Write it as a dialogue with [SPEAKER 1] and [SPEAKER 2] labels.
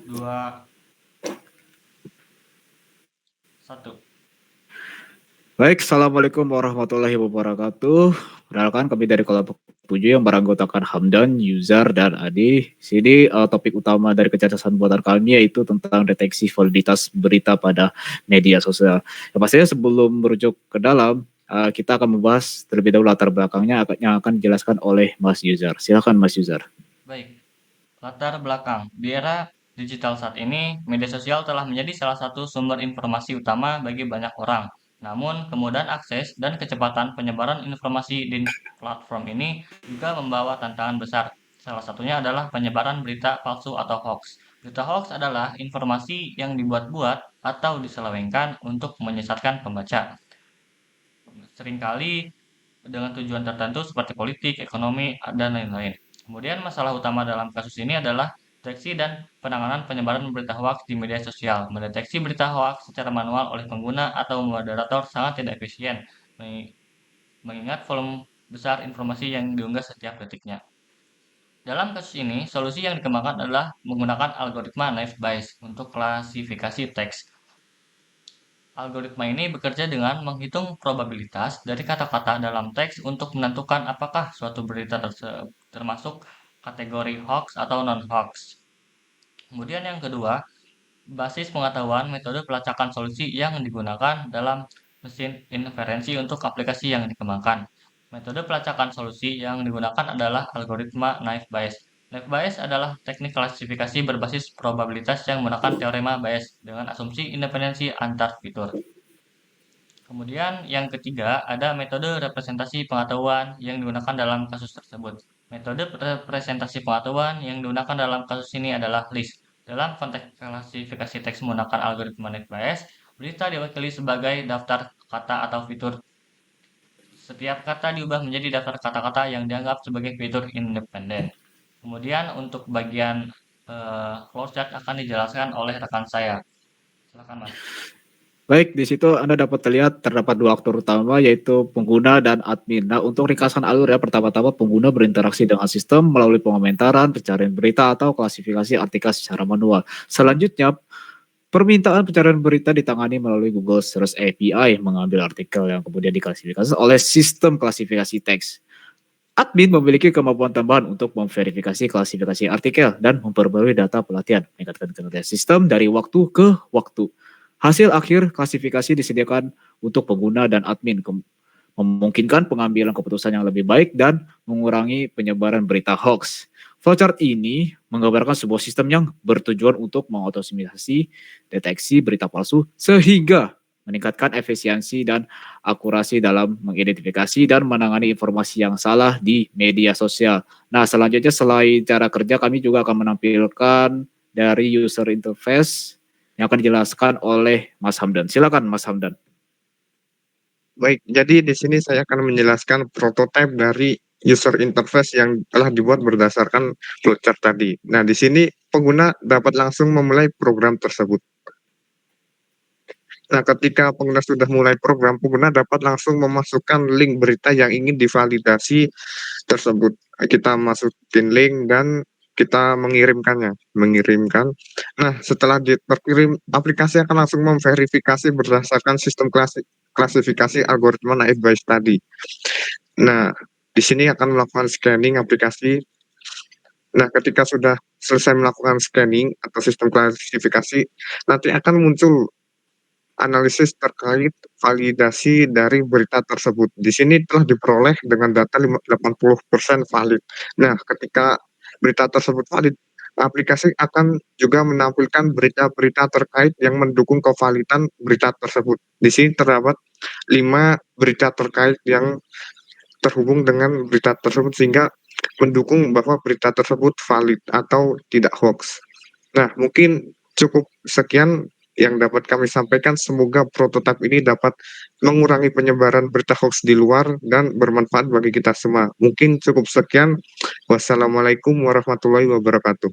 [SPEAKER 1] 2, 1.
[SPEAKER 2] Baik, Assalamualaikum warahmatullahi wabarakatuh. Perkenalkan kami dari kelompok 7 yang beranggotakan Hamdan, Yuzar, dan Adi. Sini topik utama dari kecerdasan buatan kami yaitu tentang deteksi validitas berita pada media sosial. Ya, pastinya sebelum merujuk ke dalam, kita akan membahas terlebih dahulu latar belakangnya yang akan dijelaskan oleh Mas Yuzar. Silakan Mas Yuzar.
[SPEAKER 1] Baik, latar belakang. Di era digital saat ini, media sosial telah menjadi salah satu sumber informasi utama bagi banyak orang. Namun, kemudahan akses dan kecepatan penyebaran informasi di platform ini juga membawa tantangan besar. Salah satunya adalah penyebaran berita palsu atau hoax. Berita hoax adalah informasi yang dibuat-buat atau diselewengkan untuk menyesatkan pembaca. Seringkali dengan tujuan tertentu seperti politik, ekonomi, dan lain-lain. Kemudian masalah utama dalam kasus ini adalah deteksi dan penanganan penyebaran berita hoaks di media sosial. Mendeteksi berita hoaks secara manual oleh pengguna atau moderator sangat tidak efisien, mengingat volume besar informasi yang diunggah setiap detiknya. Dalam kasus ini, solusi yang dikembangkan adalah menggunakan algoritma Naive Bayes untuk klasifikasi teks. Algoritma ini bekerja dengan menghitung probabilitas dari kata-kata dalam teks untuk menentukan apakah suatu berita termasuk kategori hoax atau non-hoax. Kemudian yang kedua, basis pengetahuan metode pelacakan solusi yang digunakan dalam mesin inferensi untuk aplikasi yang dikembangkan. Metode pelacakan solusi yang digunakan adalah algoritma Naive Bayes. Naive Bayes adalah teknik klasifikasi berbasis probabilitas yang menggunakan teorema Bayes dengan asumsi independensi antar fitur. Kemudian yang ketiga, ada metode representasi pengetahuan yang digunakan dalam kasus tersebut. Metode representasi pengetahuan yang digunakan dalam kasus ini adalah list. Dalam konteks klasifikasi teks menggunakan algoritma Naive Bayes, berita diwakili sebagai daftar kata atau fitur. Setiap kata diubah menjadi daftar kata-kata yang dianggap sebagai fitur independen. Kemudian untuk bagian flowchart akan dijelaskan oleh rekan saya. Silakan Mas.
[SPEAKER 2] Baik, di situ Anda dapat lihat terdapat dua aktor utama yaitu pengguna dan admin. Nah, untuk ringkasan alur ya, pertama-tama pengguna berinteraksi dengan sistem melalui pengomentaran, pencarian berita atau klasifikasi artikel secara manual. Selanjutnya, permintaan pencarian berita ditangani melalui Google Search API, mengambil artikel yang kemudian diklasifikasi oleh sistem klasifikasi teks. Admin memiliki kemampuan tambahan untuk memverifikasi klasifikasi artikel dan memperbarui data pelatihan, meningkatkan kinerja sistem dari waktu ke waktu. Hasil akhir klasifikasi disediakan untuk pengguna dan admin, memungkinkan pengambilan keputusan yang lebih baik dan mengurangi penyebaran berita hoax. Flowchart ini menggambarkan sebuah sistem yang bertujuan untuk mengotomatisasi deteksi berita palsu sehingga meningkatkan efisiensi dan akurasi dalam mengidentifikasi dan menangani informasi yang salah di media sosial. Nah, selanjutnya selain cara kerja, kami juga akan menampilkan dari user interface yang akan dijelaskan oleh Mas Hamdan. Silakan Mas Hamdan.
[SPEAKER 3] Baik, jadi di sini saya akan menjelaskan prototipe dari user interface yang telah dibuat berdasarkan flowchart tadi. Nah, di sini pengguna dapat langsung memulai program tersebut. Nah, ketika pengguna sudah mulai program, pengguna dapat langsung memasukkan link berita yang ingin divalidasi tersebut. Kita masukin link dan kita mengirimkan. Nah, setelah terkirim, aplikasi akan langsung memverifikasi berdasarkan sistem klasifikasi algoritma Naive Bayes tadi. Nah, di sini akan melakukan scanning aplikasi. Nah, ketika sudah selesai melakukan scanning atau sistem klasifikasi, nanti akan muncul analisis terkait validasi dari berita tersebut. Di sini telah diperoleh dengan data 80% valid. Nah, ketika berita tersebut valid, aplikasi akan juga menampilkan berita-berita terkait yang mendukung kevalidan berita tersebut. Di sini terdapat 5 berita terkait yang terhubung dengan berita tersebut sehingga mendukung bahwa berita tersebut valid atau tidak hoax. Nah, mungkin cukup sekian yang dapat kami sampaikan. Semoga prototipe ini dapat mengurangi penyebaran berita hoax di luar dan bermanfaat bagi kita semua. Mungkin cukup sekian. Wassalamualaikum warahmatullahi wabarakatuh.